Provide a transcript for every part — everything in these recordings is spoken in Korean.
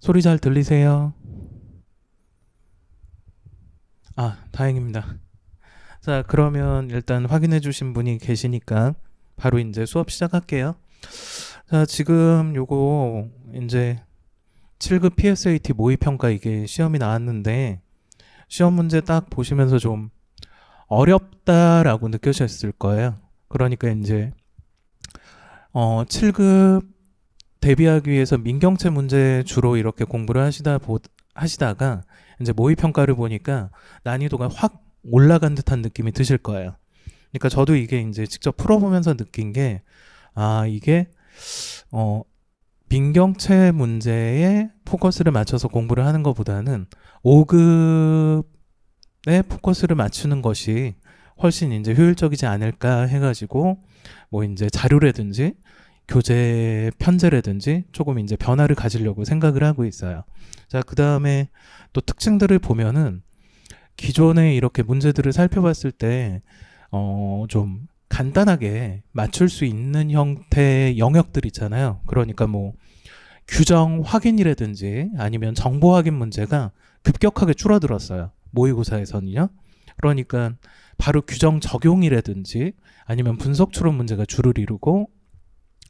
소리 잘 들리세요? 다행입니다. 자, 그러면 일단 확인해 주신 분이 계시니까 바로 이제 수업 시작할게요. 자, 지금 요거 이제 7급 PSAT 모의평가 이게 시험이 나왔는데 시험 문제 딱 보시면서 좀 어렵다라고 느끼셨을 거예요. 그러니까 이제 7급 대비하기 위해서 민경채 문제 주로 이렇게 공부를 하시다가 이제 모의평가를 보니까 난이도가 확 올라간 듯한 느낌이 드실 거예요. 그러니까 저도 이게 이제 직접 풀어보면서 느낀 게, 이게, 민경채 문제에 포커스를 맞춰서 공부를 하는 것보다는 5급에 포커스를 맞추는 것이 훨씬 이제 효율적이지 않을까 해가지고, 뭐 이제 자료라든지 교재 편제라든지 조금 이제 변화를 가지려고 생각을 하고 있어요. 자, 그 다음에 또 특징들을 보면은 기존에 이렇게 문제들을 살펴봤을 때, 좀 간단하게 맞출 수 있는 형태의 영역들 있잖아요. 그러니까 뭐 규정 확인이라든지 아니면 정보 확인 문제가 급격하게 줄어들었어요. 모의고사에서는요. 그러니까 바로 규정 적용이라든지 아니면 분석 추론 문제가 주를 이루고,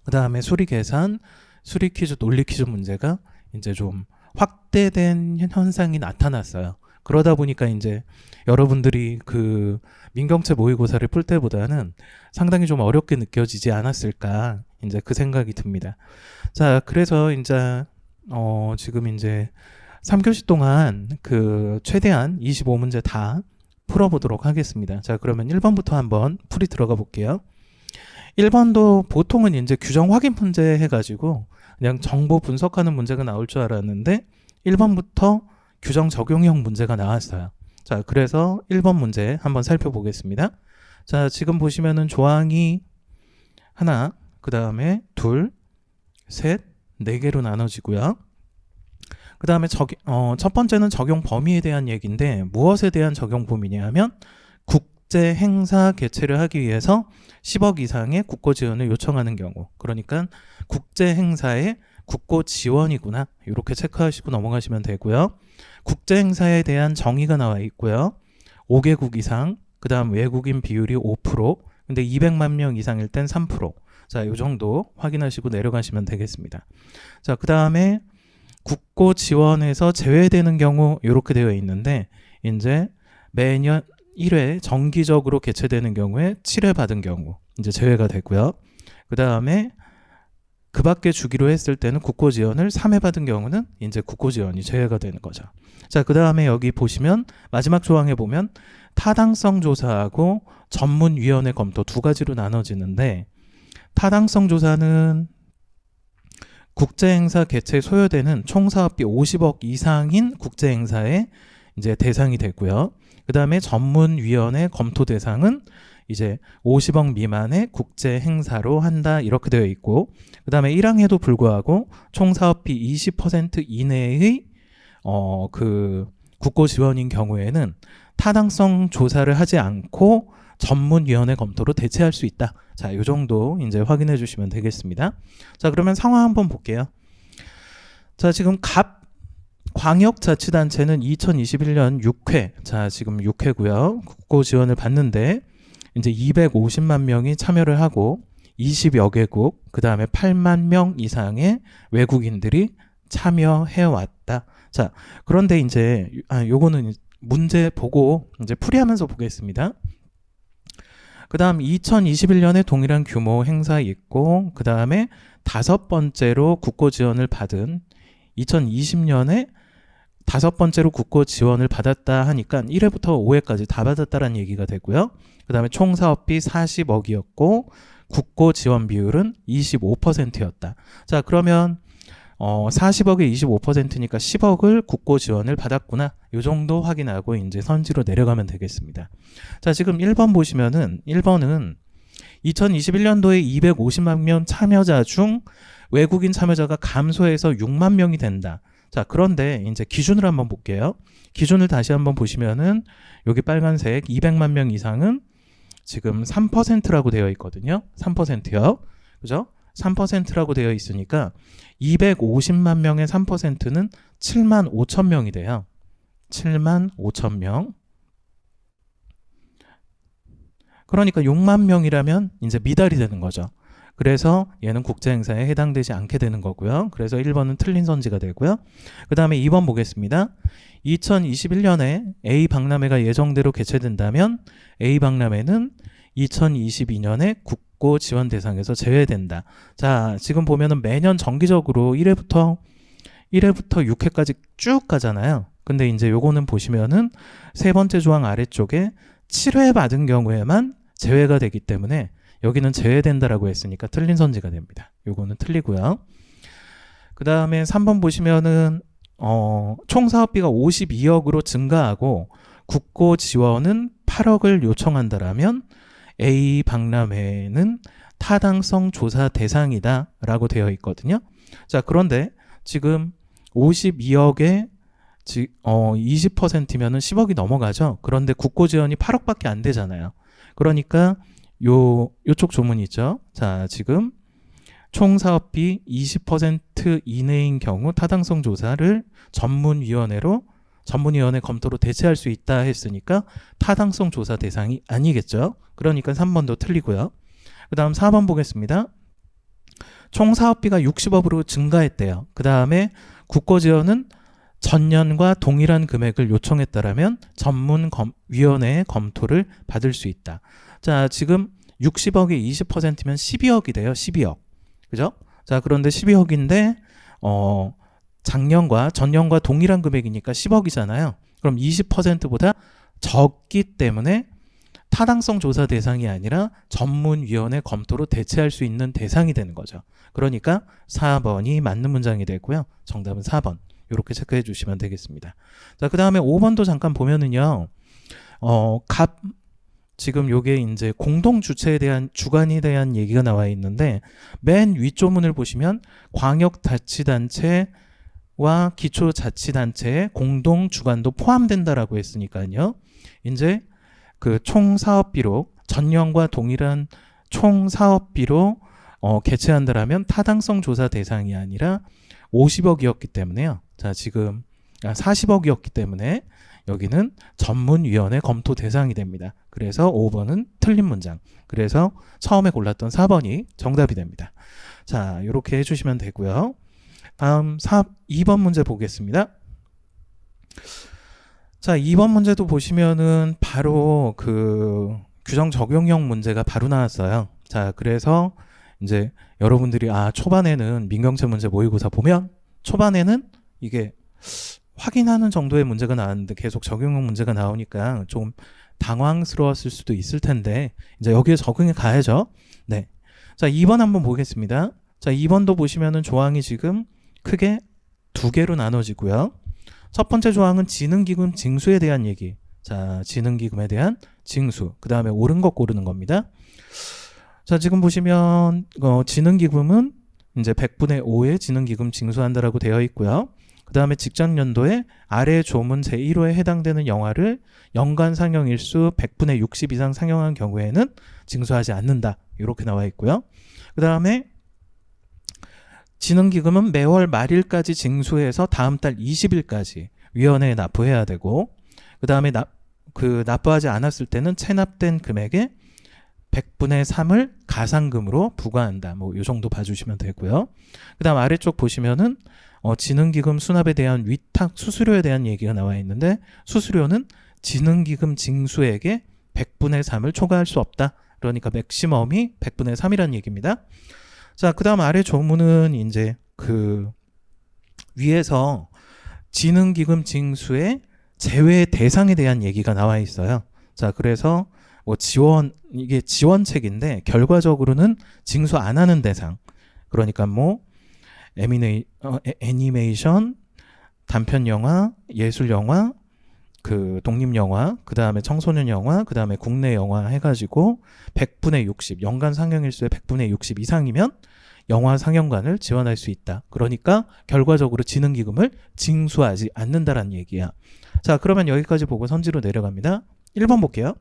그 다음에 수리 계산, 수리 퀴즈, 논리 퀴즈 문제가 이제 좀 확대된 현상이 나타났어요. 그러다 보니까 이제 여러분들이 그 민경채 모의고사를 풀 때보다는 상당히 좀 어렵게 느껴지지 않았을까, 이제 그 생각이 듭니다. 자, 그래서 이제 지금 이제 3교시 동안 그 최대한 25문제 다 풀어보도록 하겠습니다. 자, 그러면 1번부터 한번 풀이 들어가 볼게요. 1번도 보통은 이제 규정 확인 문제 해가지고 그냥 정보 분석하는 문제가 나올 줄 알았는데 1번부터 규정 적용형 문제가 나왔어요. 자, 그래서 1번 문제 한번 살펴보겠습니다. 자, 지금 보시면은 조항이 하나, 그 다음에 둘, 셋, 네 개로 나눠지고요. 그 다음에 첫 번째는 적용 범위에 대한 얘기인데 무엇에 대한 적용 범위냐 하면 국제 행사 개최를 하기 위해서 10억 이상의 국고 지원을 요청하는 경우, 그러니까 국제 행사에 국고 지원이구나, 이렇게 체크하시고 넘어가시면 되고요. 국제 행사에 대한 정의가 나와 있고요. 5개국 이상, 그 다음 외국인 비율이 5%, 근데 200만 명 이상일 땐 3%. 자, 이 정도 확인하시고 내려가시면 되겠습니다. 자, 그 다음에 국고 지원에서 제외되는 경우 이렇게 되어 있는데 이제 매년 1회 정기적으로 개최되는 경우에 7회 받은 경우 이제 제외가 되고요. 그 다음에 그 밖에 주기로 했을 때는 국고 지원을 3회 받은 경우는 이제 국고 지원이 제외가 되는 거죠. 자, 그 다음에 여기 보시면 마지막 조항에 보면 타당성 조사하고 전문위원회 검토 두 가지로 나눠지는데, 타당성 조사는 국제행사 개최 소요되는 총 사업비 50억 이상인 국제행사에 이제 대상이 되고요. 그 다음에 전문위원회 검토 대상은 이제 50억 미만의 국제행사로 한다, 이렇게 되어 있고, 그 다음에 1항에도 불구하고 총 사업비 20% 이내의 그 국고 지원인 경우에는 타당성 조사를 하지 않고 전문위원회 검토로 대체할 수 있다. 자, 이 정도 이제 확인해 주시면 되겠습니다. 자, 그러면 상황 한번 볼게요. 자, 지금 갑 광역자치단체는 2021년 6회, 자, 지금 6회고요. 국고 지원을 받는데 이제 250만 명이 참여를 하고 20여 개국, 그 다음에 8만 명 이상의 외국인들이 참여해 왔다. 자, 그런데 이제 요거는 문제 보고 이제 풀이하면서 보겠습니다. 그 다음 2021년에 동일한 규모 행사 있고, 그 다음에 다섯 번째로 국고 지원을 받은 2020년에 다섯 번째로 국고 지원을 받았다 하니까 1회부터 5회까지 다 받았다라는 얘기가 되고요. 그 다음에 총 사업비 40억이었고 국고 지원 비율은 25%였다. 자, 그러면 40억에 25%니까 10억을 국고 지원을 받았구나, 이 정도 확인하고 이제 선지로 내려가면 되겠습니다. 자, 지금 1번 보시면은 1번은 2021년도에 250만 명 참여자 중 외국인 참여자가 감소해서 6만 명이 된다. 자, 그런데 이제 기준을 한번 볼게요. 기준을 다시 한번 보시면은 여기 빨간색 200만 명 이상은 지금 3%라고 되어 있거든요. 3%요. 그죠? 3%라고 되어 있으니까 250만 명의 3%는 7만 5천 명이 돼요. 7만 5천 명. 그러니까 6만 명이라면 이제 미달이 되는 거죠. 그래서 얘는 국제행사에 해당되지 않게 되는 거고요. 그래서 1번은 틀린 선지가 되고요. 그 다음에 2번 보겠습니다. 2021년에 A박람회가 예정대로 개최된다면 A박람회는 2022년에 국고 지원 대상에서 제외된다. 자, 지금 보면은 매년 정기적으로 1회부터 6회까지 쭉 가잖아요. 근데 이제 요거는 보시면은 세 번째 조항 아래쪽에 7회 받은 경우에만 제외가 되기 때문에 여기는 제외된다라고 했으니까 틀린 선지가 됩니다. 요거는 틀리고요. 그 다음에 3번 보시면은 총 사업비가 52억으로 증가하고 국고 지원은 8억을 요청한다라면 A 박람회는 타당성 조사 대상이다 라고 되어 있거든요. 자, 그런데 지금 52억에 20%면은 10억이 넘어가죠. 그런데 국고 지원이 8억밖에 안 되잖아요. 그러니까 요쪽 조문이 있죠. 자, 지금 총 사업비 20% 이내인 경우 타당성 조사를 전문위원회 검토로 대체할 수 있다 했으니까 타당성 조사 대상이 아니겠죠. 그러니까 3번도 틀리고요. 그 다음 4번 보겠습니다. 총 사업비가 60억으로 증가했대요. 그 다음에 국고 지원은 전년과 동일한 금액을 요청했다라면 전문위원회의 검토를 받을 수 있다. 자, 지금 60억에 20%면 12억이 돼요. 12억. 그죠? 자, 그런데 12억인데 전년과 동일한 금액이니까 10억이잖아요. 그럼 20%보다 적기 때문에 타당성 조사 대상이 아니라 전문위원회 검토로 대체할 수 있는 대상이 되는 거죠. 그러니까 4번이 맞는 문장이 되고요. 정답은 4번. 이렇게 체크해 주시면 되겠습니다. 자, 그 다음에 5번도 잠깐 보면은요. 지금 요게 이제 공동 주체에 대한 주관에 대한 얘기가 나와 있는데 맨 윗조문을 보시면 광역자치단체와 기초자치단체의 공동 주관도 포함된다라고 했으니까요. 이제 그 총 사업비로 전년과 동일한 총 사업비로 개최한다라면 타당성 조사 대상이 아니라 50억이었기 때문에요. 자, 지금 40억이었기 때문에 여기는 전문위원회 검토 대상이 됩니다. 그래서 5번은 틀린 문장. 그래서 처음에 골랐던 4번이 정답이 됩니다. 자, 이렇게 해주시면 되고요. 다음 2번 문제 보겠습니다. 자, 2번 문제도 보시면은 바로 그 규정 적용형 문제가 바로 나왔어요. 자, 그래서 이제 여러분들이 초반에는 민경채 문제 모의고사 보면 초반에는 이게 확인하는 정도의 문제가 나왔는데 계속 적용형 문제가 나오니까 좀 당황스러웠을 수도 있을 텐데 이제 여기에 적응해 가야죠. 네. 자, 2번 한번 보겠습니다. 자, 2번도 보시면은 조항이 지금 크게 두 개로 나눠지고요. 첫 번째 조항은 지능기금 징수에 대한 얘기. 자, 지능기금에 대한 징수. 그 다음에 옳은 것 고르는 겁니다. 자, 지금 보시면 지능기금은 이제 100분의 5의 지능기금 징수한다라고 되어 있고요. 그 다음에 직전 연도에 아래 조문 제1호에 해당되는 영화를 연간 상영일수 100분의 60 이상 상영한 경우에는 징수하지 않는다. 이렇게 나와 있고요. 그 다음에 지능기금은 매월 말일까지 징수해서 다음 달 20일까지 위원회에 납부해야 되고 그 다음에 납부하지 않았을 때는 체납된 금액의 100분의 3을 가상금으로 부과한다. 뭐 이 정도 봐주시면 되고요. 그 다음 아래쪽 보시면은 지능기금 수납에 대한 위탁 수수료에 대한 얘기가 나와 있는데 수수료는 지능기금 징수액의 100분의 3을 초과할 수 없다. 그러니까 맥시멈이 100분의 3이라는 얘기입니다. 자, 그 다음 아래 조문은 이제 그 위에서 지능기금 징수의 제외 대상에 대한 얘기가 나와 있어요. 자, 그래서 이게 지원책인데 결과적으로는 징수 안 하는 대상. 그러니까 애니메이션, 단편영화, 예술영화, 그 독립영화, 그 다음에 청소년영화, 그 다음에 국내 영화 해가지고 100분의 60, 연간 상영일수의 100분의 60 이상이면 영화 상영관을 지원할 수 있다. 그러니까 결과적으로 지능기금을 징수하지 않는다라는 얘기야. 자, 그러면 여기까지 보고 선지로 내려갑니다. 1번 볼게요.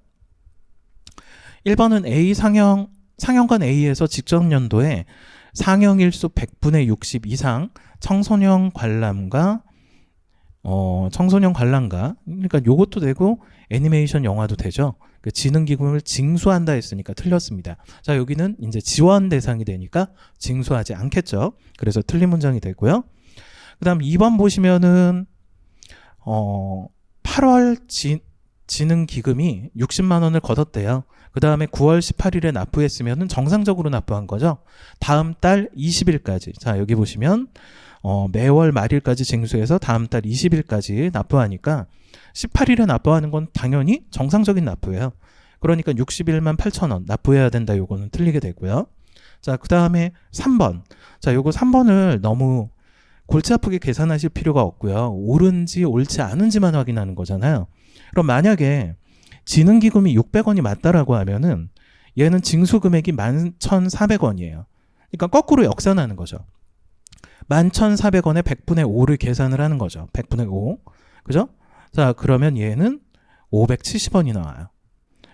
1번은 상영관 A에서 직전 연도에 상영일수 100분의 60 이상 청소년 관람가 그러니까 요것도 되고 애니메이션 영화도 되죠. 그 지능기금을 징수한다 했으니까 틀렸습니다. 자, 여기는 이제 지원 대상이 되니까 징수하지 않겠죠. 그래서 틀린 문장이 되고요. 그 다음 2번 보시면은 8월 지능기금이 60만 원을 걷었대요. 그 다음에 9월 18일에 납부했으면은 정상적으로 납부한 거죠. 다음 달 20일까지. 자, 여기 보시면 매월 말일까지 징수해서 다음 달 20일까지 납부하니까 18일에 납부하는 건 당연히 정상적인 납부예요. 그러니까 61만 8천 원 납부해야 된다. 요거는 틀리게 되고요. 자, 그 다음에 3번. 자, 요거 3번을 너무 골치 아프게 계산하실 필요가 없고요. 옳은지 옳지 않은지만 확인하는 거잖아요. 그럼 만약에 지능기금이 600원이 맞다라고 하면은 얘는 징수금액이 11,400원이에요. 그러니까 거꾸로 역산하는 거죠. 11,400원에 100분의 5를 계산을 하는 거죠. 100분의 5. 그죠? 자, 그러면 얘는 570원이 나와요.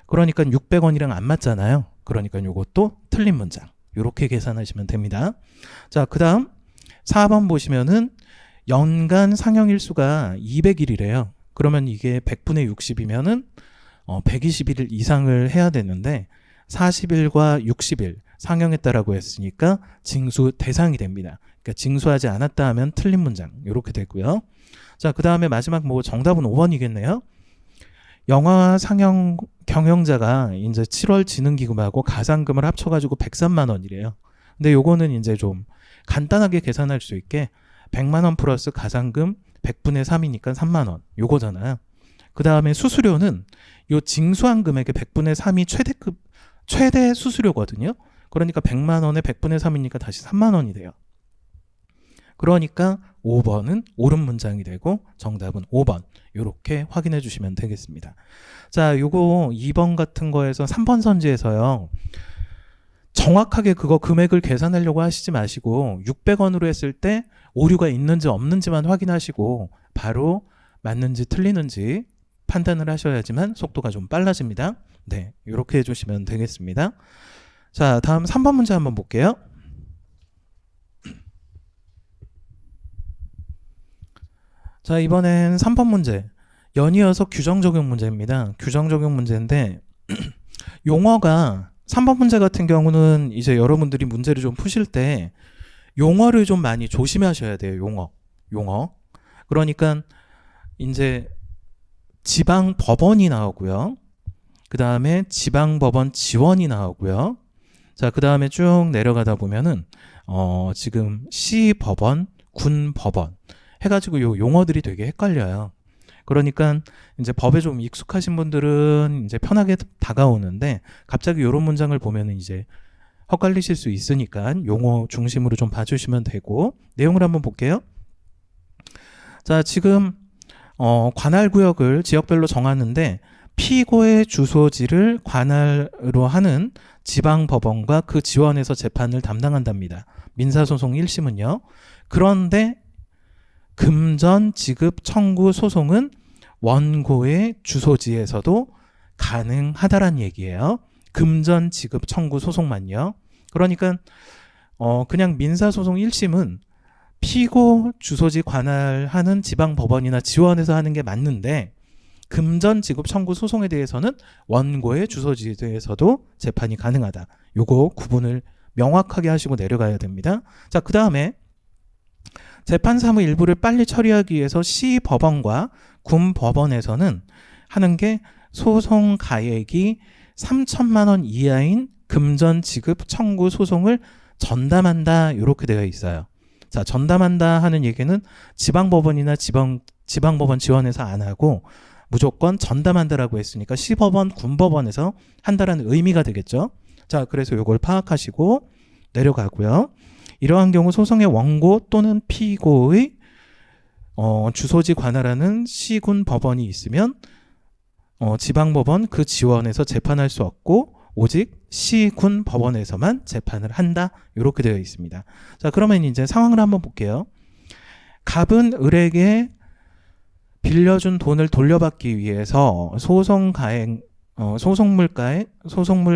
그러니까 600원이랑 안 맞잖아요. 그러니까 이것도 틀린 문장. 이렇게 계산하시면 됩니다. 자, 그 다음 4번 보시면은 연간 상영일수가 200일이래요. 그러면 이게 100분의 60이면은 121일 이상을 해야 되는데 40일과 60일 상영했다라고 했으니까 징수 대상이 됩니다. 그러니까 징수하지 않았다 하면 틀린 문장 이렇게 되고요. 자, 그 다음에 마지막 정답은 5번이겠네요. 영화 상영 경영자가 이제 7월 지능기금하고 가상금을 합쳐가지고 103만 원이래요. 근데 요거는 이제 좀 간단하게 계산할 수 있게 100만 원 플러스 가상금 100분의 3이니까 3만 원 요거잖아요. 그 다음에 수수료는 요 징수한 금액의 100분의 3이 최대 수수료거든요. 그러니까 100만 원에 100분의 3이니까 다시 3만 원이 돼요. 그러니까 5번은 옳은 문장이 되고 정답은 5번. 이렇게 확인해 주시면 되겠습니다. 자, 요거 2번 같은 거에서 3번 선지에서요. 정확하게 그거 금액을 계산하려고 하시지 마시고 600원으로 했을 때 오류가 있는지 없는지만 확인하시고 바로 맞는지 틀리는지 판단을 하셔야지만 속도가 좀 빨라집니다. 네, 이렇게 해주시면 되겠습니다. 자, 다음 3번 문제 한번 볼게요. 자, 이번엔 3번 문제. 연이어서 규정 적용 문제입니다. 규정 적용 문제인데 용어가 3번 문제 같은 경우는 이제 여러분들이 문제를 좀 푸실 때 용어를 좀 많이 조심하셔야 돼요. 용어. 그러니까 이제 지방 법원이 나오고요. 그 다음에 지방 법원 지원이 나오고요. 자, 그 다음에 쭉 내려가다 보면은 지금 시 법원, 군 법원 해가지고 요 용어들이 되게 헷갈려요. 그러니까 이제 법에 좀 익숙하신 분들은 이제 편하게 다가오는데 갑자기 이런 문장을 보면은 이제 헛갈리실 수 있으니까 용어 중심으로 좀 봐주시면 되고 내용을 한번 볼게요. 자, 지금 관할구역을 지역별로 정하는데 피고의 주소지를 관할로 하는 지방법원과 그 지원에서 재판을 담당한답니다. 민사소송 1심은요. 그런데 금전 지급 청구 소송은 원고의 주소지에서도 가능하다란 얘기예요. 금전 지급 청구 소송만요. 그러니까 그냥 민사소송 1심은 피고 주소지 관할하는 지방법원이나 지원에서 하는 게 맞는데 금전 지급 청구 소송에 대해서는 원고의 주소지에 대해서도 재판이 가능하다. 요거 구분을 명확하게 하시고 내려가야 됩니다. 자, 그 다음에 재판 사무 일부를 빨리 처리하기 위해서 시법원과 군법원에서는 하는 게 소송 가액이 3천만 원 이하인 금전 지급 청구 소송을 전담한다. 이렇게 되어 있어요. 자, 전담한다 하는 얘기는 지방법원이나 지방법원 지원에서 안 하고 무조건 전담한다라고 했으니까 시법원, 군법원에서 한다라는 의미가 되겠죠. 자, 그래서 이걸 파악하시고 내려가고요. 이러한 경우 소송의 원고 또는 피고의 주소지 관할하는 시군 법원이 있으면 지방법원 그 지원에서 재판할 수 없고 오직 시군 법원에서만 재판을 한다. 이렇게 되어 있습니다. 자, 그러면 이제 상황을 한번 볼게요. 갑은 을에게 빌려준 돈을 돌려받기 위해서 소송 가액 소송물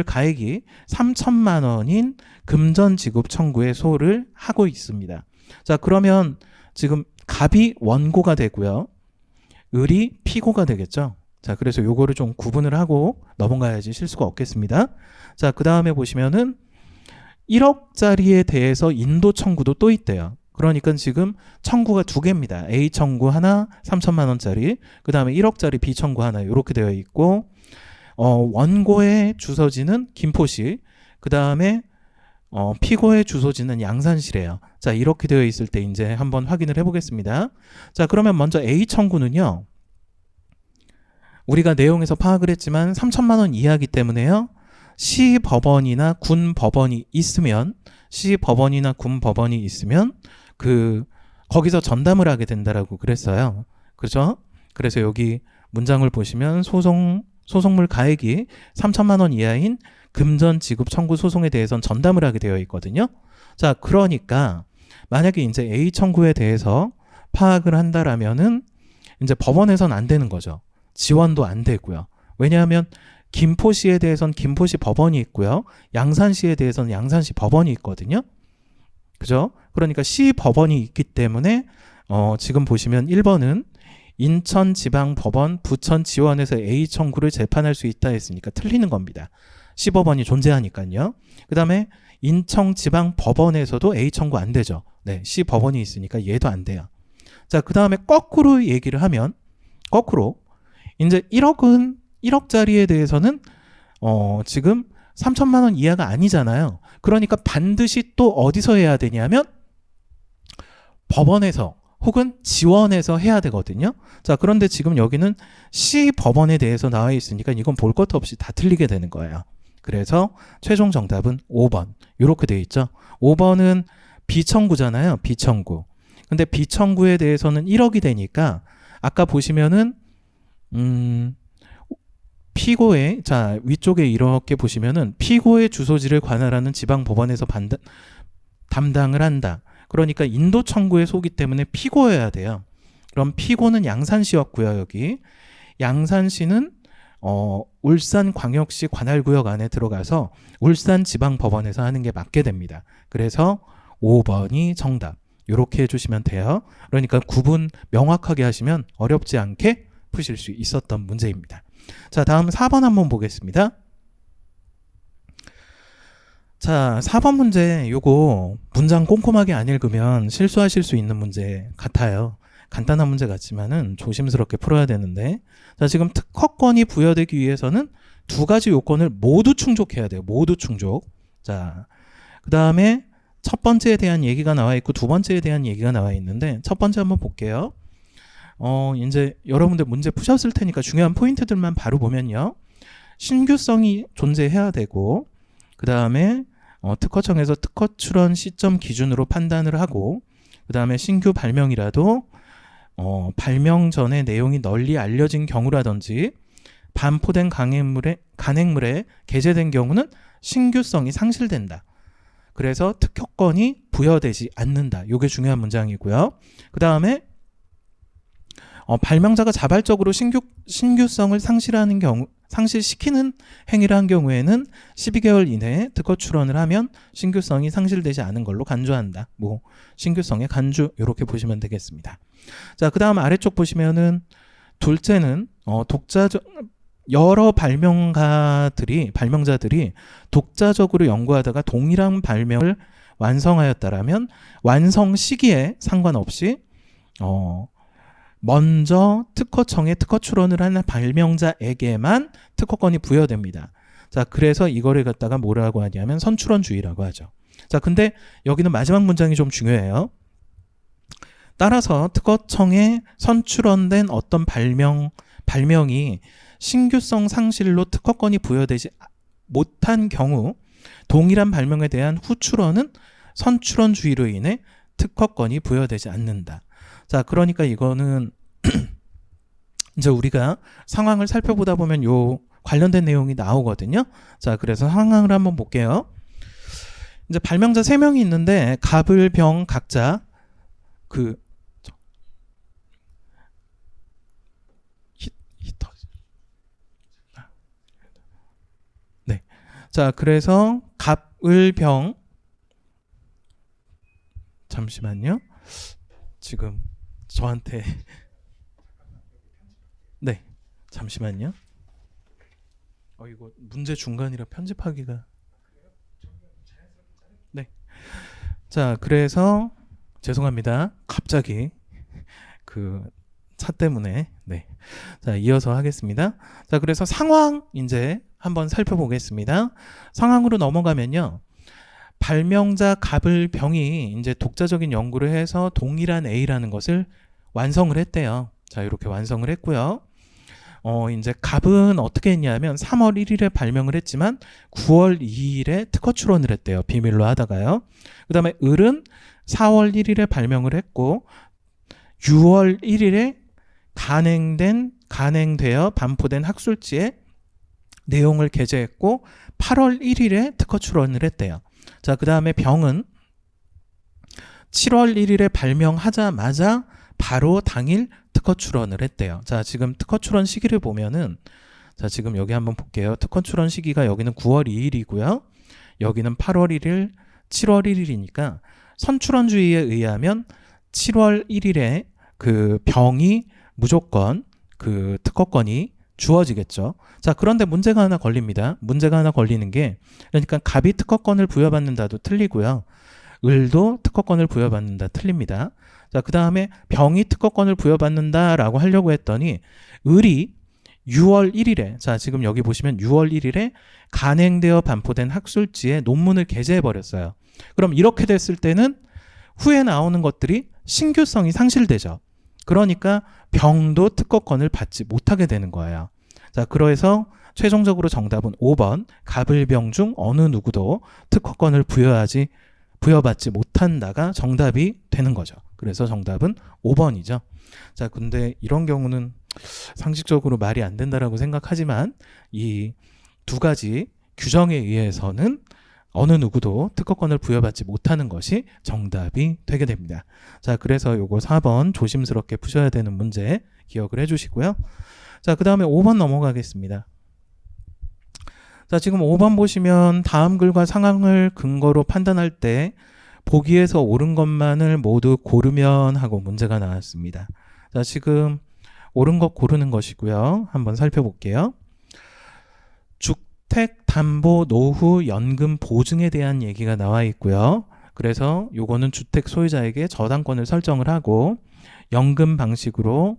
가액이 3천만 원인 금전 지급 청구의 소를 하고 있습니다. 자, 그러면 지금 갑이 원고가 되고요. 을이 피고가 되겠죠. 자, 그래서 요거를 좀 구분을 하고 넘어가야지 실수가 없겠습니다. 자, 그 다음에 보시면은 1억짜리에 대해서 인도 청구도 또 있대요. 그러니까 지금 청구가 두 개입니다. A 청구 하나 3천만 원짜리, 그 다음에 1억짜리 B 청구 하나 이렇게 되어 있고, 원고의 주소지는 김포시, 그 다음에 피고의 주소지는 양산시래요. 자, 이렇게 되어 있을 때 이제 한번 확인을 해보겠습니다. 자, 그러면 먼저 A 청구는요, 우리가 내용에서 파악을 했지만 3천만 원 이하이기 때문에요, 시법원이나 군법원이 있으면, 시법원이나 군법원이 있으면 거기서 전담을 하게 된다라고 그랬어요. 그죠? 그래서 여기 문장을 보시면 소송물 가액이 3천만 원 이하인 금전 지급 청구 소송에 대해서는 전담을 하게 되어 있거든요. 자, 그러니까 만약에 이제 A 청구에 대해서 파악을 한다라면은 이제 법원에서는 안 되는 거죠. 지원도 안 되고요. 왜냐하면 김포시에 대해서는 김포시 법원이 있고요. 양산시에 대해서는 양산시 법원이 있거든요. 그죠? 그러니까 시 법원이 있기 때문에 지금 보시면 1번은 인천지방법원 부천지원에서 A 청구를 재판할 수 있다 했으니까 틀리는 겁니다. 시법원이 존재하니까요. 그 다음에 인천지방법원에서도 A 청구 안 되죠. 네, 시법원이 있으니까 얘도 안 돼요. 자, 그 다음에 거꾸로 얘기를 하면, 거꾸로 이제 1억짜리에 대해서는 지금 3천만 원 이하가 아니잖아요. 그러니까 반드시 또 어디서 해야 되냐면 법원에서 혹은 지원해서 해야 되거든요. 자, 그런데 지금 여기는 시법원에 대해서 나와 있으니까 이건 볼 것도 없이 다 틀리게 되는 거예요. 그래서 최종 정답은 5번 이렇게 돼 있죠. 5번은 비청구잖아요. 비청구. 근데 비청구에 대해서는 1억이 되니까 아까 보시면은 피고의, 자, 위쪽에 이렇게 보시면은 피고의 주소지를 관할하는 지방법원에서 담당을 한다. 그러니까 인도 청구에 속기 때문에 피고여야 돼요. 그럼 피고는 양산시였고요. 여기 양산시는 울산광역시 관할구역 안에 들어가서 울산지방법원에서 하는 게 맞게 됩니다. 그래서 5번이 정답. 이렇게 해주시면 돼요. 그러니까 구분 명확하게 하시면 어렵지 않게 푸실 수 있었던 문제입니다. 자, 다음 4번 한번 보겠습니다. 자, 4번 문제 요거 문장 꼼꼼하게 안 읽으면 실수하실 수 있는 문제 같아요. 간단한 문제 같지만은 조심스럽게 풀어야 되는데, 자, 지금 특허권이 부여되기 위해서는 두 가지 요건을 모두 충족해야 돼요. 모두 충족. 자, 그 다음에 첫 번째에 대한 얘기가 나와 있고 두 번째에 대한 얘기가 나와 있는데, 첫 번째 한번 볼게요. 이제 여러분들 문제 푸셨을 테니까 중요한 포인트들만 바로 보면요. 신규성이 존재해야 되고, 그 다음에 특허청에서 특허 출원 시점 기준으로 판단을 하고, 그 다음에 신규 발명이라도 발명 전에 내용이 널리 알려진 경우라든지 반포된 간행물에 게재된 경우는 신규성이 상실된다. 그래서 특허권이 부여되지 않는다. 이게 중요한 문장이고요. 그 다음에 발명자가 자발적으로 신규성을 상실시키는 행위를 한 경우에는 12개월 이내에 특허 출원을 하면 신규성이 상실되지 않은 걸로 간주한다. 뭐 신규성의 간주 이렇게 보시면 되겠습니다. 자, 그 다음 아래쪽 보시면은 둘째는 여러 발명자들이 독자적으로 연구하다가 동일한 발명을 완성하였다라면 완성 시기에 상관없이 먼저 특허청에 특허 출원을 하는 발명자에게만 특허권이 부여됩니다. 자, 그래서 이거를 갖다가 뭐라고 하냐면 선출원주의라고 하죠. 자, 근데 여기는 마지막 문장이 좀 중요해요. 따라서 특허청에 선출원된 어떤 발명이 신규성 상실로 특허권이 부여되지 못한 경우 동일한 발명에 대한 후출원은 선출원주의로 인해 특허권이 부여되지 않는다. 자, 그러니까 이거는 이제 우리가 상황을 살펴보다 보면 요 관련된 내용이 나오거든요. 자, 그래서 상황을 한번 볼게요. 이제 발명자 3명이 있는데 갑을 병 각자 자, 그래서 갑을병 잠시만요. 지금 저한테 네, 잠시만요. 이거 문제 중간이라 편집하기가 네. 자, 그래서 죄송합니다. 갑자기 그 차 때문에 네. 자, 이어서 하겠습니다. 자, 그래서 상황 이제 한번 살펴보겠습니다. 상황으로 넘어가면요. 발명자 갑을병이 이제 독자적인 연구를 해서 동일한 A라는 것을 완성을 했대요. 자, 이렇게 완성을 했고요. 이제 갑은 어떻게 했냐면 3월 1일에 발명을 했지만 9월 2일에 특허 출원을 했대요. 비밀로 하다가요. 그 다음에 을은 4월 1일에 발명을 했고 6월 1일에 간행되어 반포된 학술지에 내용을 게재했고 8월 1일에 특허 출원을 했대요. 자, 그 다음에 병은 7월 1일에 발명하자마자 바로 당일 특허 출원을 했대요. 자, 지금 특허 출원 시기를 보면은 자, 지금 여기 한번 볼게요. 특허 출원 시기가 여기는 9월 2일이고요. 여기는 8월 1일, 7월 1일이니까 선출원주의에 의하면 7월 1일에 그 병이 무조건 그 특허권이 주어지겠죠. 자, 그런데 문제가 하나 걸립니다. 문제가 하나 걸리는 게 그러니까 갑이 특허권을 부여받는다도 틀리고요. 을도 특허권을 부여받는다 틀립니다. 자, 그 다음에 병이 특허권을 부여받는다라고 하려고 했더니 을이 6월 1일에 자, 지금 여기 보시면 6월 1일에 간행되어 반포된 학술지에 논문을 게재해 버렸어요. 그럼 이렇게 됐을 때는 후에 나오는 것들이 신규성이 상실되죠. 그러니까 병도 특허권을 받지 못하게 되는 거예요. 자, 그래서 최종적으로 정답은 5번 갑을병 중 어느 누구도 특허권을 부여받지 못한다가 정답이 되는 거죠. 그래서 정답은 5번이죠. 자, 근데 이런 경우는 상식적으로 말이 안 된다라고 생각하지만 이 두 가지 규정에 의해서는 어느 누구도 특허권을 부여받지 못하는 것이 정답이 되게 됩니다. 자, 그래서 요거 4번 조심스럽게 푸셔야 되는 문제 기억을 해주시고요. 자, 그 다음에 5번 넘어가겠습니다. 자, 지금 5번 보시면 다음 글과 상황을 근거로 판단할 때 보기에서 옳은 것만을 모두 고르면 하고 문제가 나왔습니다. 자, 지금 옳은 것 고르는 것이고요. 한번 살펴볼게요. 주택담보노후연금 보증에 대한 얘기가 나와 있고요. 그래서 요거는 주택 소유자에게 저당권을 설정을 하고 연금 방식으로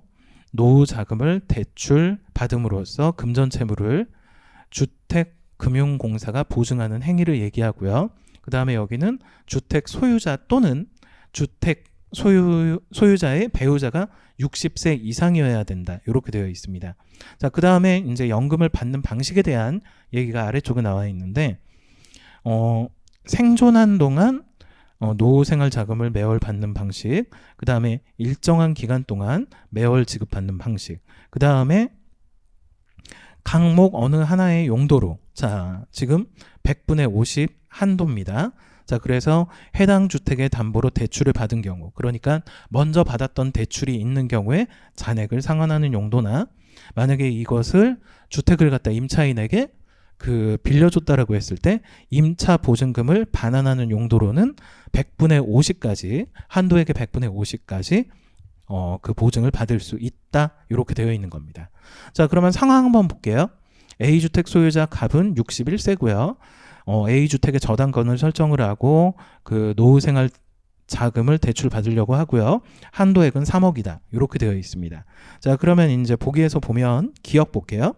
노후 자금을 대출 받음으로써 금전 채무를 주택금융공사가 보증하는 행위를 얘기하고요. 그 다음에 여기는 주택 소유자 또는 주택 소유자의 배우자가 60세 이상이어야 된다. 이렇게 되어 있습니다. 자, 그 다음에 이제 연금을 받는 방식에 대한 얘기가 아래쪽에 나와 있는데, 생존한 동안 노후생활 자금을 매월 받는 방식, 그 다음에 일정한 기간 동안 매월 지급받는 방식, 그 다음에 각목 어느 하나의 용도로, 자, 지금 100분의 50 한도입니다. 자, 그래서 해당 주택의 담보로 대출을 받은 경우, 그러니까 먼저 받았던 대출이 있는 경우에 잔액을 상환하는 용도나, 만약에 이것을 주택을 갖다 임차인에게 빌려줬다라고 했을 때 임차 보증금을 반환하는 용도로는 100분의 50까지, 한도액의 100분의 50까지 그 보증을 받을 수 있다. 이렇게 되어 있는 겁니다. 자, 그러면 상황 한번 볼게요. A주택 소유자 갑은 61세고요. A주택의 저당권을 설정을 하고 그 노후생활 자금을 대출 받으려고 하고요. 한도액은 3억이다. 이렇게 되어 있습니다. 자, 그러면 이제 보기에서 보면 기억 볼게요.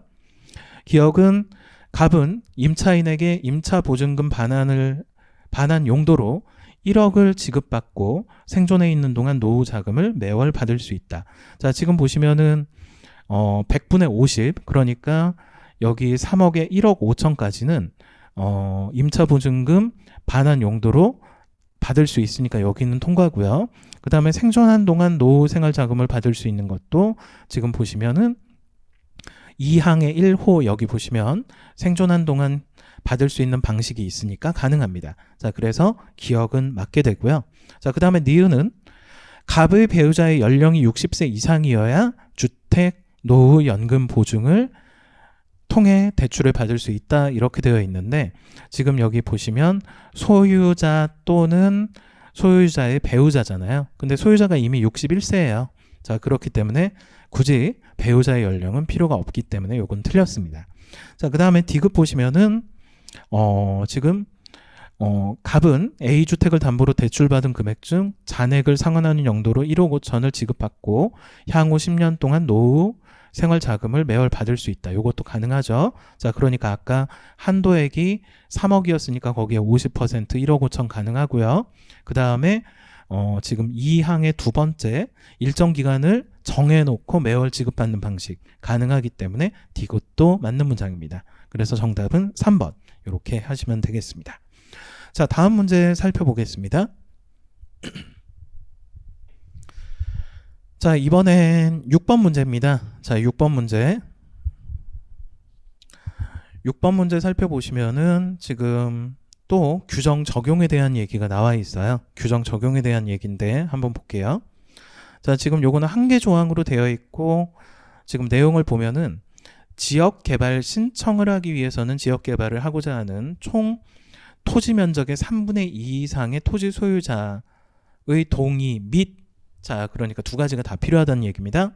기억은 갑은 임차인에게 임차 보증금 반환 용도로 1억을 지급받고 생존해 있는 동안 노후 자금을 매월 받을 수 있다. 자, 지금 보시면은 100분의 50, 그러니까 여기 3억에 1억 5천까지는 임차 보증금 반환 용도로 받을 수 있으니까 여기는 통과고요. 그 다음에 생존한 동안 노후 생활 자금을 받을 수 있는 것도 지금 보시면은 2항의 1호 여기 보시면 생존한 동안 받을 수 있는 방식이 있으니까 가능합니다. 자, 그래서 기억은 맞게 되고요. 자, 그 다음에 니은은 갑의 배우자의 연령이 60세 이상이어야 주택 노후 연금 보증을 통해 대출을 받을 수 있다 이렇게 되어 있는데 지금 여기 보시면 소유자 또는 소유자의 배우자잖아요. 근데 소유자가 이미 61세예요. 자, 그렇기 때문에 굳이 배우자의 연령은 필요가 없기 때문에 요건 틀렸습니다. 자, 그 다음에 D급 보시면은 지금 갑은 A주택을 담보로 대출받은 금액 중 잔액을 상환하는 용도로 1억 5천을 지급받고 향후 10년 동안 노후 생활자금을 매월 받을 수 있다. 이것도 가능하죠. 자, 그러니까 아까 한도액이 3억이었으니까 거기에 50% 1억 5천 가능하고요. 그 다음에 지금 2항의 두 번째 일정 기간을 정해놓고 매월 지급받는 방식 가능하기 때문에 D것도 맞는 문장입니다. 그래서 정답은 3번 이렇게 하시면 되겠습니다. 자, 다음 문제 살펴보겠습니다. 자, 이번엔 6번 문제입니다. 자, 6번 문제. 6번 문제 살펴보시면은 지금 또 규정 적용에 대한 얘기가 나와 있어요. 규정 적용에 대한 얘기인데 한번 볼게요. 자, 지금 요거는 한 개 조항으로 되어 있고 지금 내용을 보면은 지역 개발 신청을 하기 위해서는 지역 개발을 하고자 하는 총 토지 면적의 3분의 2 이상의 토지 소유자의 동의 및 자, 그러니까 두 가지가 다 필요하다는 얘기입니다.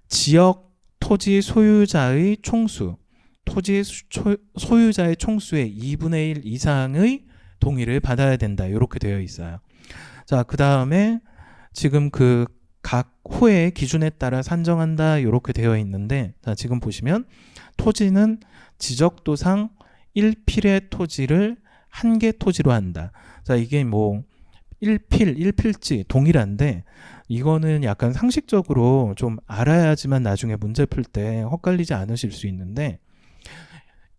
지역 토지 소유자의 총수, 토지 소유자의 총수의 2분의 1 이상의 동의를 받아야 된다. 이렇게 되어 있어요. 자, 그 다음에 지금 그 각 호의 기준에 따라 산정한다. 이렇게 되어 있는데, 자, 지금 보시면 토지는 지적도상 1필의 토지를 한 개 토지로 한다. 자, 이게 뭐 1필지 동일한데 이거는 약간 상식적으로 좀 알아야지만 나중에 문제 풀 때 헛갈리지 않으실 수 있는데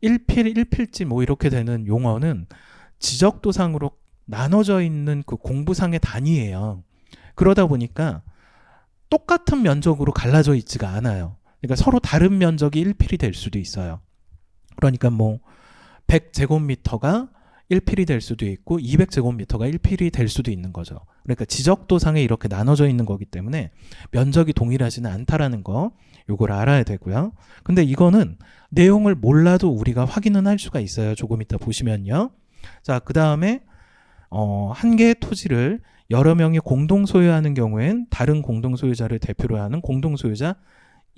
1필지 뭐 이렇게 되는 용어는 지적도상으로 나눠져 있는 그 공부상의 단위예요. 그러다 보니까 똑같은 면적으로 갈라져 있지가 않아요. 그러니까 서로 다른 면적이 1필이 될 수도 있어요. 그러니까 뭐 100제곱미터가 1필이 될 수도 있고 200제곱미터가 1필이 될 수도 있는 거죠. 그러니까 지적도상에 이렇게 나눠져 있는 거기 때문에 면적이 동일하지는 않다라는 거 요걸 알아야 되고요. 근데 이거는 내용을 몰라도 우리가 확인은 할 수가 있어요. 조금 이따 보시면요. 자, 그 다음에 한 개의 토지를 여러 명이 공동 소유하는 경우엔 다른 공동 소유자를 대표로 하는 공동 소유자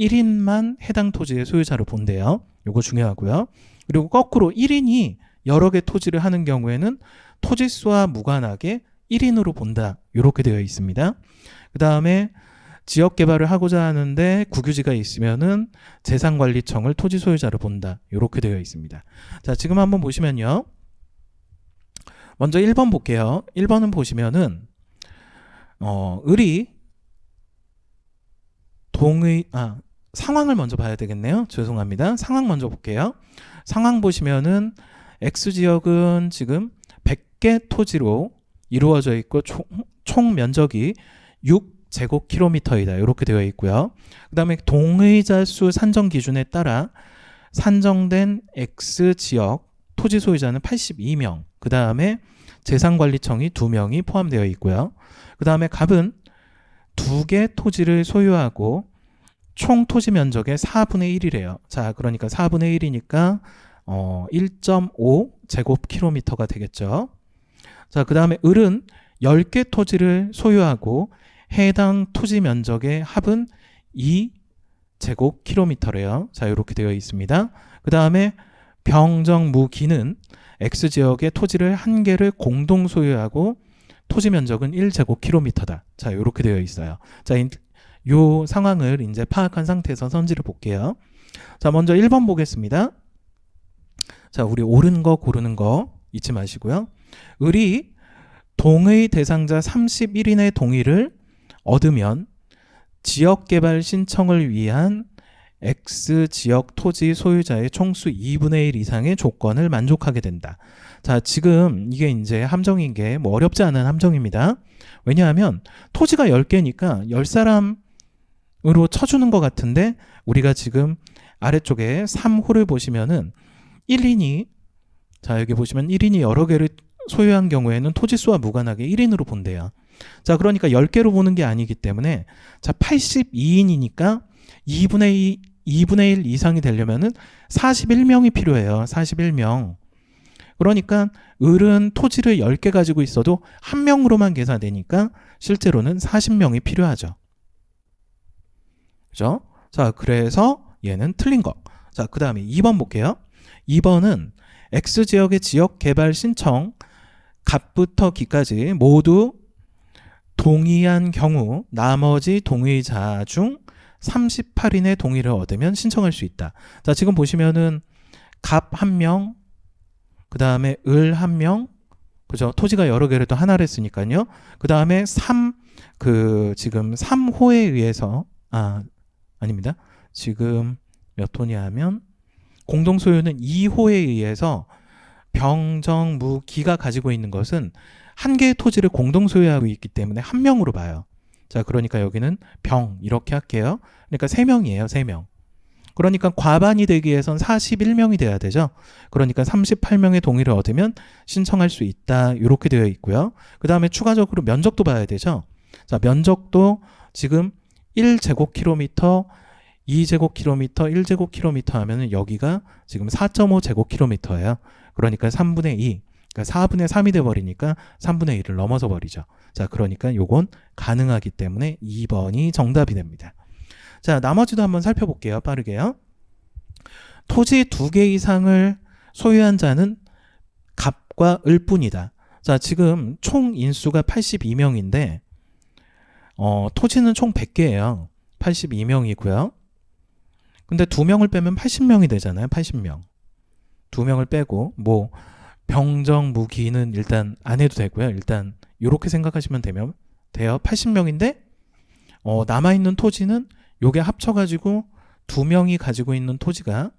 1인만 해당 토지의 소유자로 본대요. 요거 중요하고요. 그리고 거꾸로 1인이 여러 개 토지를 하는 경우에는 토지수와 무관하게 1인으로 본다. 이렇게 되어 있습니다. 그 다음에 지역 개발을 하고자 하는데 국유지가 있으면은 재산관리청을 토지 소유자로 본다. 이렇게 되어 있습니다. 자, 지금 한번 보시면요. 먼저 1번 볼게요. 1번은 보시면은 을이 상황을 먼저 봐야 되겠네요. 죄송합니다. 상황 먼저 볼게요. 상황 보시면은 X지역은 지금 100개 토지로 이루어져 있고 총 면적이 6제곱킬로미터이다. 이렇게 되어 있고요. 그 다음에 동의자 수 산정 기준에 따라 산정된 X지역 토지 소유자는 82명. 그 다음에 재산관리청이 2명이 포함되어 있고요. 그 다음에 갑은 2개 토지를 소유하고 총 토지 면적의 4분의 1이래요. 자, 그러니까 4분의 1이니까 1.5제곱킬로미터가 되겠죠. 자, 그 다음에 을은 10개 토지를 소유하고 해당 토지 면적의 합은 2제곱킬로미터래요. 자, 이렇게 되어 있습니다. 그 다음에 병정무기는 X지역의 토지를 한 개를 공동 소유하고 토지 면적은 1제곱킬로미터다. 자, 이렇게 되어 있어요. 자, 이 상황을 이제 파악한 상태에서 선지를 볼게요. 자, 먼저 1번 보겠습니다. 자, 우리 옳은 거 고르는 거 잊지 마시고요. 을이 동의 대상자 31인의 동의를 얻으면 지역개발 신청을 위한 X지역 토지 소유자의 총수 2분의 1 이상의 조건을 만족하게 된다. 자, 지금 이게 이제 함정인 게 뭐 어렵지 않은 함정입니다. 왜냐하면 토지가 10개니까 10사람으로 쳐주는 것 같은데 우리가 지금 아래쪽에 3호를 보시면은 1인이 자, 여기 보시면 1인이 여러 개를 소유한 경우에는 토지수와 무관하게 1인으로 본대요. 자, 그러니까 10개로 보는 게 아니기 때문에 자, 82인이니까 2분의 2분의 1 이상이 되려면은 41명이 필요해요. 41명. 그러니까 을은 토지를 10개 가지고 있어도 한 명으로만 계산되니까 실제로는 40명이 필요하죠. 그죠? 자, 그래서 얘는 틀린 거. 자, 그 다음에 2번 볼게요. 2번은 X지역의 지역개발 신청 갑부터 기까지 모두 동의한 경우 나머지 동의자 중 38인의 동의를 얻으면 신청할 수 있다. 자, 지금 보시면은 갑 1명, 그 다음에 을 1명, 그죠? 토지가 여러 개라도 하나를 했으니까요. 그 다음에 지금 3호에 의해서, 아닙니다. 지금 몇 호냐 하면, 공동소유는 2호에 의해서 병정무기가 가지고 있는 것은 한 개의 토지를 공동소유하고 있기 때문에 한 명으로 봐요. 자, 그러니까 여기는 병 이렇게 할게요. 그러니까 3명이에요. 3명. 그러니까 과반이 되기 위해선 41명이 돼야 되죠. 그러니까 38명의 동의를 얻으면 신청할 수 있다. 이렇게 되어 있고요. 그 다음에 추가적으로 면적도 봐야 되죠. 자, 면적도 지금 1제곱킬로미터, 2제곱킬로미터, 1제곱킬로미터 하면은 여기가 지금 4.5제곱킬로미터예요. 그러니까 3분의 2, 그러니까 4분의 3이 돼버리니까 3분의 1을 넘어서 버리죠. 자, 그러니까 요건 가능하기 때문에 2번이 정답이 됩니다. 자, 나머지도 한번 살펴볼게요. 빠르게요. 토지 2개 이상을 소유한 자는 갑과 을뿐이다. 자, 지금 총 인수가 82명인데 토지는 총 100개예요. 82명이고요. 근데 2명을 빼면 80명이 되잖아요. 80명. 2명을 빼고 뭐 병정무기는 일단 안 해도 되고요. 일단 이렇게 생각하시면 돼요. 80명인데 남아있는 토지는 요게 합쳐가지고 2명이 가지고 있는 토지가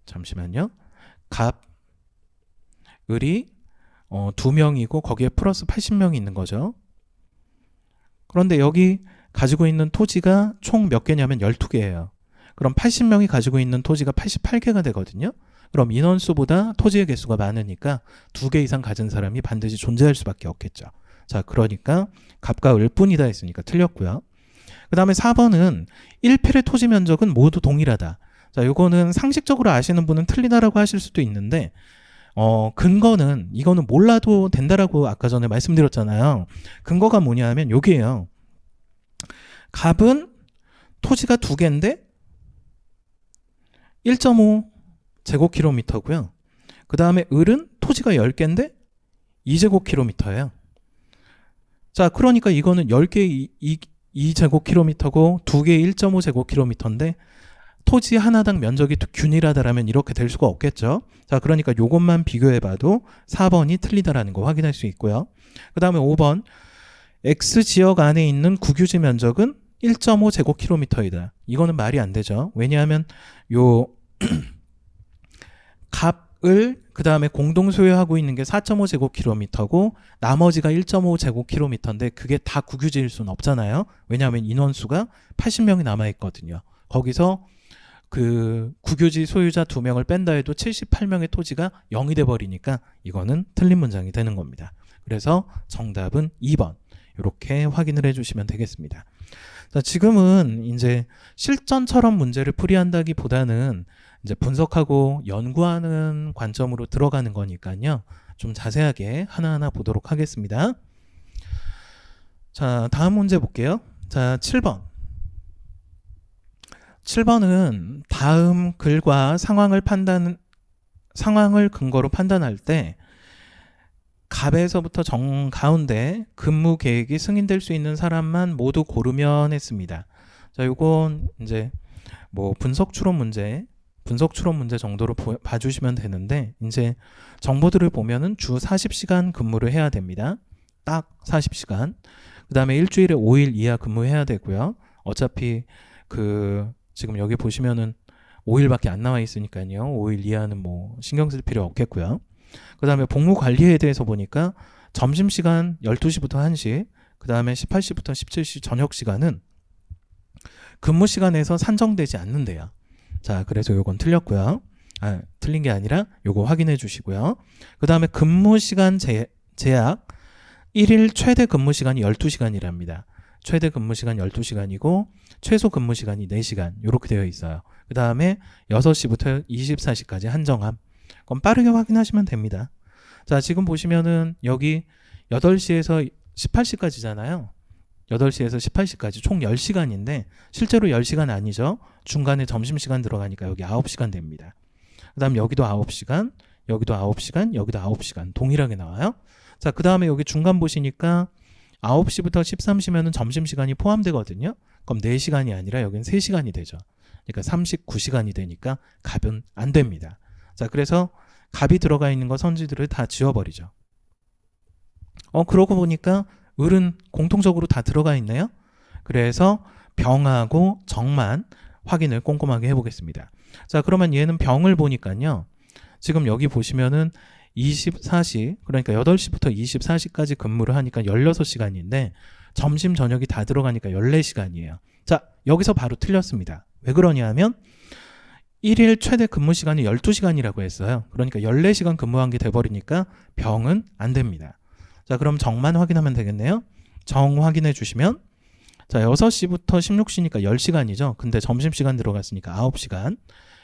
잠시만요. 갑, 을이 2명이고 거기에 플러스 80명이 있는 거죠. 그런데 여기 가지고 있는 토지가 총 몇 개냐면 12개예요. 그럼 80명이 가지고 있는 토지가 88개가 되거든요. 그럼 인원수보다 토지의 개수가 많으니까 2개 이상 가진 사람이 반드시 존재할 수밖에 없겠죠. 자, 그러니까 갑과 을뿐이다 했으니까 틀렸고요. 그 다음에 4번은 1필의 토지 면적은 모두 동일하다. 자, 요거는 상식적으로 아시는 분은 틀리다라고 하실 수도 있는데 근거는 이거는 몰라도 된다라고 아까 전에 말씀드렸잖아요. 근거가 뭐냐 하면 요게요. 갑은 토지가 2개인데 1.5 제곱킬로미터고요. 그 다음에 을은 토지가 10개인데 2제곱킬로미터예요. 자, 그러니까 이거는 10개 2제곱킬로미터고 2개 1.5 제곱킬로미터인데 토지 하나당 면적이 균일하다라면 이렇게 될 수가 없겠죠. 자, 그러니까 요것만 비교해봐도 4번이 틀리다라는 거 확인할 수 있고요. 그 다음에 5번 X지역 안에 있는 국유지 면적은 1.5 제곱킬로미터이다. 이거는 말이 안 되죠. 왜냐하면 요 갑을 그 다음에 공동 소유하고 있는 게 4.5 제곱킬로미터고 나머지가 1.5 제곱킬로미터인데 그게 다 국유지일 수는 없잖아요. 왜냐하면 인원수가 80명이 남아있거든요. 거기서 그 국유지 소유자 2명을 뺀다 해도 78명의 토지가 0이 돼버리니까 이거는 틀린 문장이 되는 겁니다. 그래서 정답은 2번 이렇게 확인을 해주시면 되겠습니다. 자, 지금은 이제 실전처럼 문제를 풀이한다기보다는 이제 분석하고 연구하는 관점으로 들어가는 거니까요. 좀 자세하게 하나하나 보도록 하겠습니다. 자, 다음 문제 볼게요. 자, 7번. 7번은 다음 글과 상황을 근거로 판단할 때 갑에서부터 정 가운데 근무 계획이 승인될 수 있는 사람만 모두 고르면 했습니다. 자, 요건 이제 뭐 분석 추론 문제 정도로 봐주시면 되는데 이제 정보들을 보면은 주 40시간 근무를 해야 됩니다. 딱 40시간. 그 다음에 일주일에 5일 이하 근무해야 되고요. 어차피 지금 여기 보시면은 5일밖에 안 나와 있으니까요. 5일 이하는 뭐 신경 쓸 필요 없겠고요. 그 다음에 복무 관리에 대해서 보니까 점심시간 12시부터 1시, 그 다음에 18시부터 17시 저녁 시간은 근무 시간에서 산정되지 않는데요. 자, 그래서 요건 틀렸고요. 틀린 게 아니라 요거 확인해 주시고요. 그 다음에 근무 시간 제약 1일 최대 근무 시간이 12시간이랍니다. 최대 근무 시간 12시간이고 최소 근무 시간이 4시간 이렇게 되어 있어요. 그 다음에 6시부터 24시까지 한정함. 그럼 빠르게 확인하시면 됩니다. 자, 지금 보시면은 여기 8시에서 18시까지잖아요. 8시에서 18시까지 총 10시간인데 실제로 10시간 아니죠. 중간에 점심시간 들어가니까 여기 9시간 됩니다. 그 다음 여기도 9시간, 여기도 9시간, 여기도 9시간 동일하게 나와요. 자, 그 다음에 여기 중간 보시니까 9시부터 13시면은 점심시간이 포함되거든요. 그럼 4시간이 아니라 여기는 3시간이 되죠. 그러니까 39시간이 되니까 값은 안 됩니다. 자, 그래서 값이 들어가 있는 거 선지들을 다 지워버리죠. 그러고 보니까 을은 공통적으로 다 들어가 있네요. 그래서 병하고 정만 확인을 꼼꼼하게 해보겠습니다. 자, 그러면 얘는 병을 보니까요. 지금 여기 보시면은 24시, 그러니까 8시부터 24시까지 근무를 하니까 16시간인데 점심 저녁이 다 들어가니까 14시간이에요. 자, 여기서 바로 틀렸습니다. 왜 그러냐면 1일 최대 근무 시간이 12시간이라고 했어요. 그러니까 14시간 근무한 게 돼버리니까 병은 안 됩니다. 자, 그럼 정만 확인하면 되겠네요. 정 확인해 주시면 자, 6시부터 16시니까 10시간이죠. 근데 점심시간 들어갔으니까 9시간.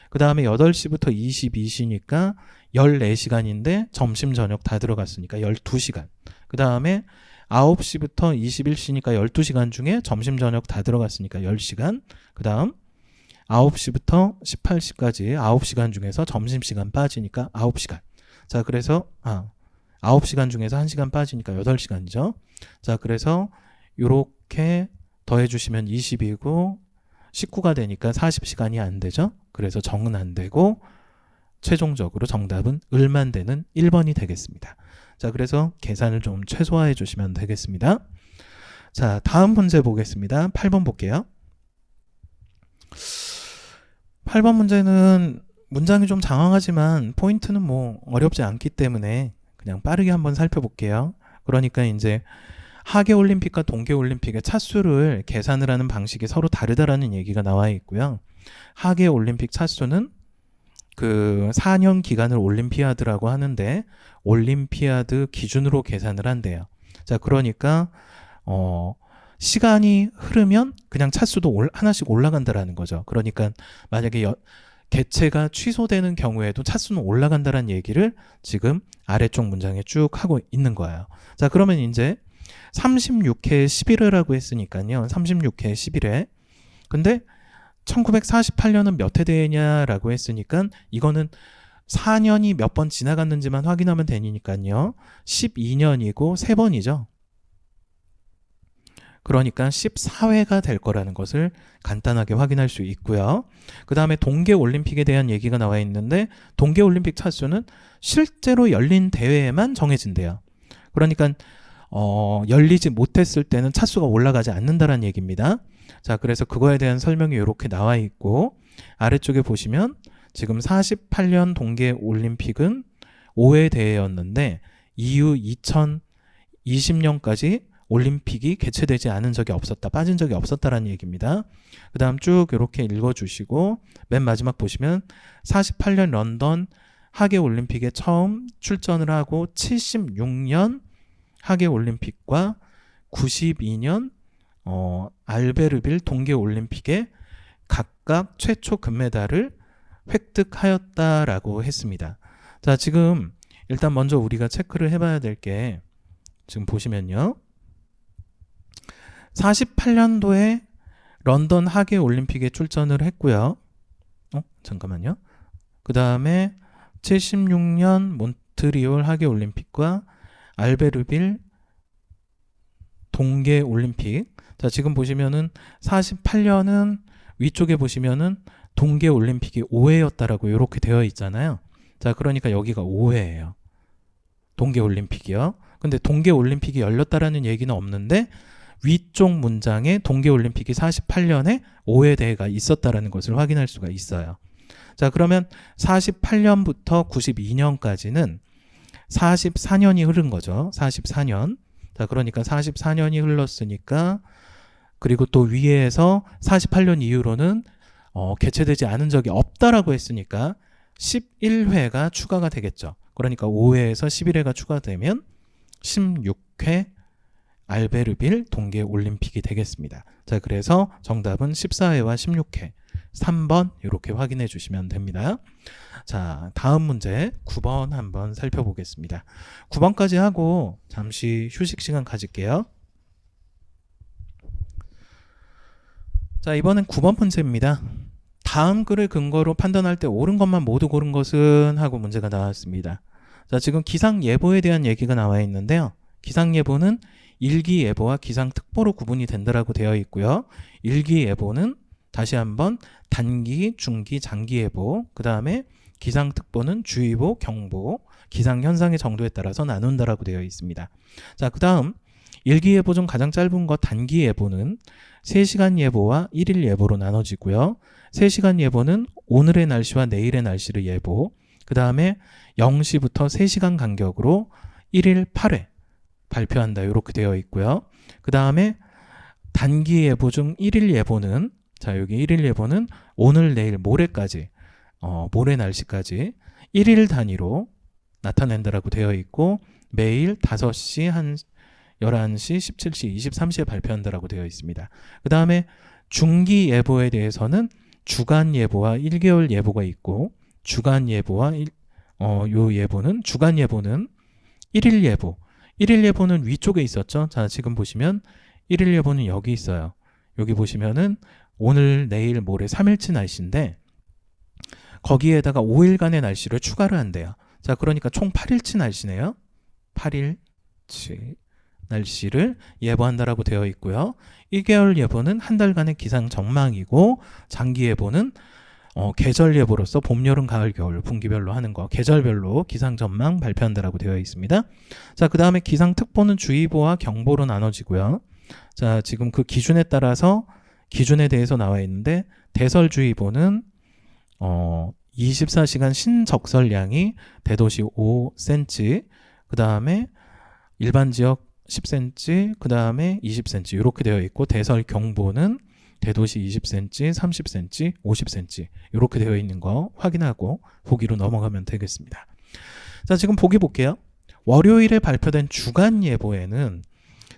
그 다음에 8시부터 22시니까 14시간인데 점심 저녁 다 들어갔으니까 12시간. 그 다음에 9시부터 21시니까 12시간 중에 점심 저녁 다 들어갔으니까 10시간. 그 다음 9시부터 18시까지 9시간 중에서 점심시간 빠지니까 9시간. 자, 그래서 9시간 중에서 1시간 빠지니까 8시간이죠. 자, 그래서 요렇게 더해주시면 20이고 19가 되니까 40시간이 안 되죠. 그래서 정은 안 되고 최종적으로 정답은 을만 되는 1번이 되겠습니다. 자, 그래서 계산을 좀 최소화해 주시면 되겠습니다. 자, 다음 문제 보겠습니다. 8번 볼게요. 8번 문제는 문장이 좀 장황하지만 포인트는 뭐 어렵지 않기 때문에 그냥 빠르게 한번 살펴볼게요. 그러니까 이제 하계올림픽과 동계올림픽의 차수를 계산을 하는 방식이 서로 다르다라는 얘기가 나와 있고요. 하계올림픽 차수는 그 4년 기간을 올림피아드라고 하는데 올림피아드 기준으로 계산을 한대요. 자, 그러니까 시간이 흐르면 그냥 차수도 하나씩 올라간다라는 거죠. 그러니까 만약에 개최가 취소되는 경우에도 차수는 올라간다라는 얘기를 지금 아래쪽 문장에 쭉 하고 있는 거예요. 자, 그러면 이제 36회 11회라고 했으니까요. 36회 11회. 근데 1948년은 몇 회 대회냐라고 했으니까 이거는 4년이 몇 번 지나갔는지만 확인하면 되니까요. 12년이고 3번이죠. 그러니까 14회가 될 거라는 것을 간단하게 확인할 수 있고요. 그 다음에 동계올림픽에 대한 얘기가 나와 있는데 동계올림픽 차수는 실제로 열린 대회에만 정해진대요. 그러니까 열리지 못했을 때는 차수가 올라가지 않는다는 얘기입니다. 자, 그래서 그거에 대한 설명이 이렇게 나와 있고 아래쪽에 보시면 지금 48년 동계올림픽은 5회 대회였는데 이후 2020년까지 올림픽이 개최되지 않은 적이 없었다, 빠진 적이 없었다라는 얘기입니다. 그 다음 쭉 이렇게 읽어주시고 맨 마지막 보시면 48년 런던 하계올림픽에 처음 출전을 하고 76년 하계올림픽과 92년 알베르빌 동계올림픽에 각각 최초 금메달을 획득하였다라고 했습니다. 자, 지금 일단 먼저 우리가 체크를 해봐야 될 게 지금 보시면요. 48년도에 런던 하계올림픽에 출전을 했고요. 잠깐만요. 그 다음에 76년 몬트리올 하계올림픽과 알베르빌 동계올림픽. 자, 지금 보시면은 48년은 위쪽에 보시면은 동계올림픽이 5회였다라고 이렇게 되어 있잖아요. 자, 그러니까 여기가 5회예요. 동계올림픽이요. 근데 동계올림픽이 열렸다라는 얘기는 없는데 위쪽 문장에 동계올림픽이 48년에 5회 대회가 있었다라는 것을 확인할 수가 있어요. 자, 그러면 48년부터 92년까지는 44년이 흐른 거죠. 44년. 자, 그러니까 44년이 흘렀으니까 그리고 또 위에서 48년 이후로는 개최되지 않은 적이 없다라고 했으니까 11회가 추가가 되겠죠. 그러니까 5회에서 11회가 추가되면 16회 알베르빌 동계올림픽이 되겠습니다. 자, 그래서 정답은 14회와 16회 3번 이렇게 확인해 주시면 됩니다. 자, 다음 문제 9번 한번 살펴보겠습니다. 9번까지 하고 잠시 휴식 시간 가질게요. 자, 이번엔 9번 문제입니다. 다음 글을 근거로 판단할 때 옳은 것만 모두 고른 것은 하고 문제가 나왔습니다. 자, 지금 기상예보에 대한 얘기가 나와 있는데요. 기상예보는 일기예보와 기상특보로 구분이 된다라고 되어 있고요. 일기예보는 다시 한번 단기, 중기, 장기예보, 그 다음에 기상특보는 주의보, 경보, 기상현상의 정도에 따라서 나눈다라고 되어 있습니다. 자, 그 다음 일기예보 중 가장 짧은 것 단기예보는 3시간 예보와 1일 예보로 나눠지고요. 3시간 예보는 오늘의 날씨와 내일의 날씨를 예보, 그 다음에 0시부터 3시간 간격으로 1일 8회 발표한다 이렇게 되어 있고요. 그 다음에 단기 예보 중 1일 예보는 자, 여기 1일 예보는 오늘, 내일, 모레까지 모레 날씨까지 1일 단위로 나타낸다라고 되어 있고 매일 5시, 11시, 17시, 23시에 발표한다라고 되어 있습니다. 그 다음에 중기 예보에 대해서는 주간 예보와 1개월 예보가 있고 주간 예보와 요 예보는 주간 예보는 1일 예보. 1일 예보는 위쪽에 있었죠. 자, 지금 보시면 1일 예보는 여기 있어요. 여기 보시면은 오늘, 내일, 모레 3일치 날씨인데 거기에다가 5일간의 날씨를 추가를 한대요. 자, 그러니까 총 8일치 날씨네요. 8일치 날씨를 예보한다라고 되어 있고요. 1개월 예보는 한 달간의 기상 전망이고 장기 예보는 계절 예보로서 봄, 여름, 가을, 겨울 분기별로 하는 거 계절별로 기상 전망 발표한다라고 되어 있습니다. 자, 그 다음에 기상특보는 주의보와 경보로 나눠지고요. 자, 지금 그 기준에 따라서 기준에 대해서 나와 있는데 대설주의보는 24시간 신적설량이 대도시 5cm, 그 다음에 일반 지역 10cm, 그 다음에 20cm 이렇게 되어 있고 대설 경보는 대도시 20cm, 30cm, 50cm 이렇게 되어 있는 거 확인하고 보기로 넘어가면 되겠습니다. 자, 지금 보기 볼게요. 월요일에 발표된 주간 예보에는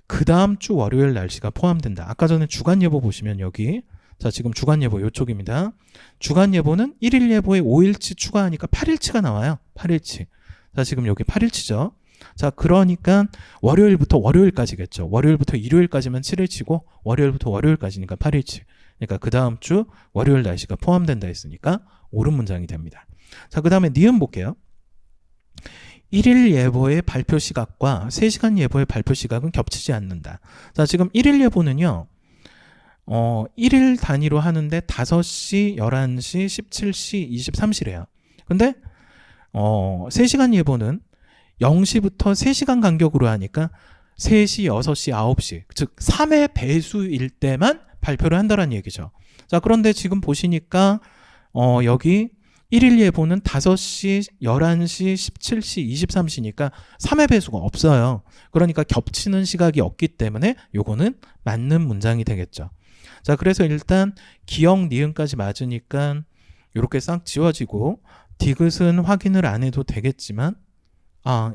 그 다음 주 월요일 날씨가 포함된다. 아까 전에 주간 예보 보시면 여기 자, 지금 주간 예보 이쪽입니다. 주간 예보는 1일 예보에 5일치 추가하니까 8일치가 나와요. 8일치. 자, 지금 여기 8일치죠. 자, 그러니까 월요일부터 월요일까지겠죠. 월요일부터 일요일까지면 7일치고 월요일부터 월요일까지니까 8일치. 그러니까 그 다음 주 월요일 날씨가 포함된다 했으니까 옳은 문장이 됩니다. 자, 그 다음에 니은 볼게요. 1일 예보의 발표 시각과 3시간 예보의 발표 시각은 겹치지 않는다. 자, 지금 1일 예보는요. 1일 단위로 하는데 5시, 11시, 17시, 23시래요. 근데 3시간 예보는 0시부터 3시간 간격으로 하니까 3시, 6시, 9시 즉 3회 배수일 때만 발표를 한다는 얘기죠. 자, 그런데 지금 보시니까 여기 1일 예보는 5시, 11시, 17시, 23시니까 3회 배수가 없어요. 그러니까 겹치는 시각이 없기 때문에 요거는 맞는 문장이 되겠죠. 자, 그래서 일단 기역, 니은까지 맞으니까 이렇게 싹 지워지고 디귿은 확인을 안 해도 되겠지만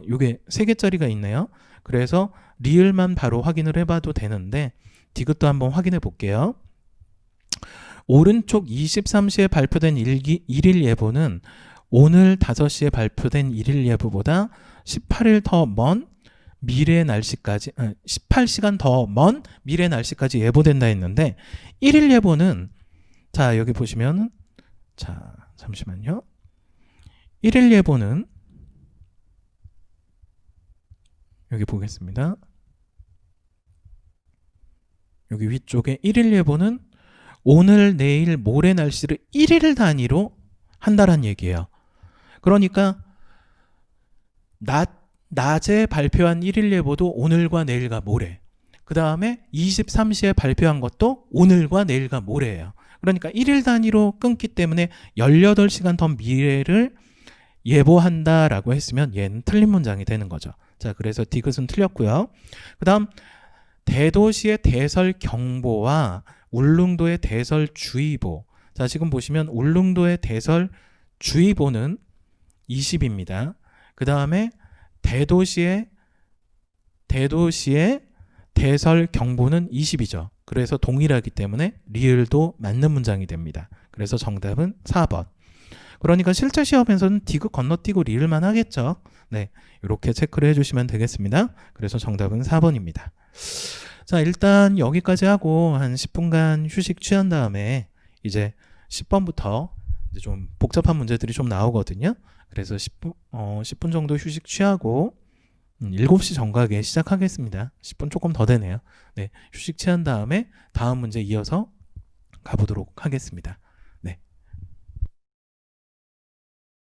요게 3개짜리가 있네요. 그래서 리을만 바로 확인을 해봐도 되는데 디귿도 한번 확인해 볼게요. 오른쪽 23시에 발표된 1일 예보는 오늘 5시에 발표된 1일 예보보다 18일 더 먼 미래 날씨까지 18시간 더 먼 미래 날씨까지 예보된다 했는데 1일 예보는 자, 여기 보시면 자, 잠시만요. 1일 예보는 여기 보겠습니다. 여기 위쪽에 1일 예보는 오늘, 내일, 모레 날씨를 1일 단위로 한다란 얘기예요. 그러니까 낮에 발표한 1일 예보도 오늘과 내일과 모레, 그 다음에 23시에 발표한 것도 오늘과 내일과 모레예요. 그러니까 1일 단위로 끊기 때문에 18시간 더 미래를 예보한다라고 했으면 얘는 틀린 문장이 되는 거죠. 자, 그래서 디귿은 틀렸고요. 그 다음 대도시의 대설 경보와 울릉도의 대설 주의보. 자, 지금 보시면 울릉도의 대설 주의보는 20입니다. 그 다음에 대도시의 대설 경보는 20이죠. 그래서 동일하기 때문에 리을도 맞는 문장이 됩니다. 그래서 정답은 4번. 그러니까 실제 시험에서는 디귿 건너뛰고 리을만 하겠죠. 네, 이렇게 체크를 해주시면 되겠습니다. 그래서 정답은 4번입니다. 자, 일단 여기까지 하고 한 10분간 휴식 취한 다음에 이제 10번부터 이제 좀 복잡한 문제들이 좀 나오거든요. 그래서 10분 정도 휴식 취하고 7시 정각에 시작하겠습니다. 10분 조금 더 되네요. 네, 휴식 취한 다음에 다음 문제 이어서 가보도록 하겠습니다.